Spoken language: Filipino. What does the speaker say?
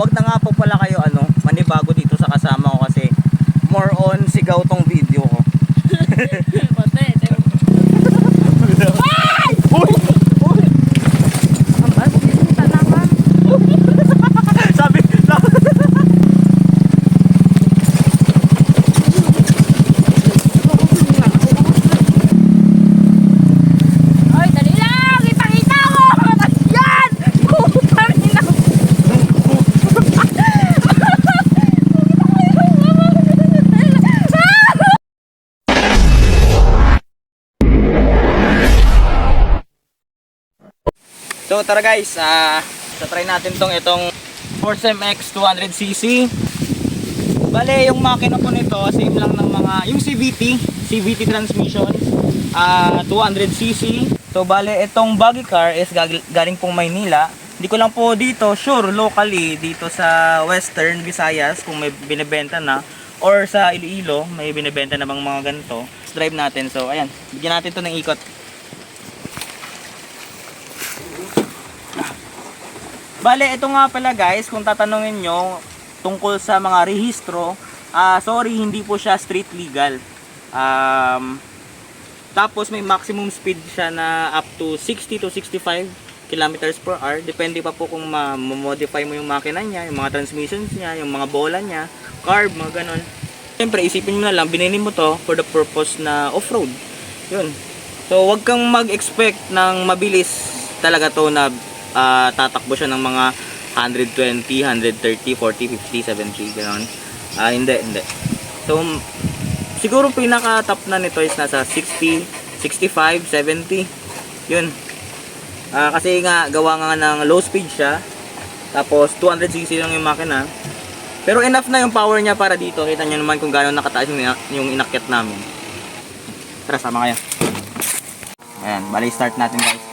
wag na nga po pala kayo manibago dito sa kasama ko kasi more on sigaw tong video ko. So tara guys, try natin itong Force MX 200cc. Bale, yung makina po nito, same lang ng yung CVT transmission, 200cc. So bale, itong buggy car is galing pong Maynila. Hindi ko lang po dito sure locally dito sa Western Visayas kung may binebenta na, or sa Iloilo may binebenta na bang mga ganito. Let's drive natin. So ayan, bigyan natin to ng ikot. Bale, ito nga pala guys, kung tatanungin nyo tungkol sa mga rehistro, sorry, hindi po siya street legal. Tapos may maximum speed siya na up to 60 to 65 kilometers per hour. Depende pa po kung ma-modify mo yung makina niya, yung mga transmissions niya, yung mga bola niya, carb, mga ganon. Siyempre, isipin mo na lang, binili mo to for the purpose na off-road. Yun. So, wag kang mag-expect ng mabilis talaga to na tatakbo siya ng mga 120, 130, 40, 50, 70, gano'n. Hindi. So, siguro pinaka-top na nito is nasa 60, 65, 70. Yun. Kasi nga, gawa nga ng low speed siya. Tapos, 200cc lang yung makina. Pero enough na yung power niya para dito. Kita nyo naman kung gano'n nakataas yung inakyat namin. Tara, sama kayo. Ayan, bali start natin guys.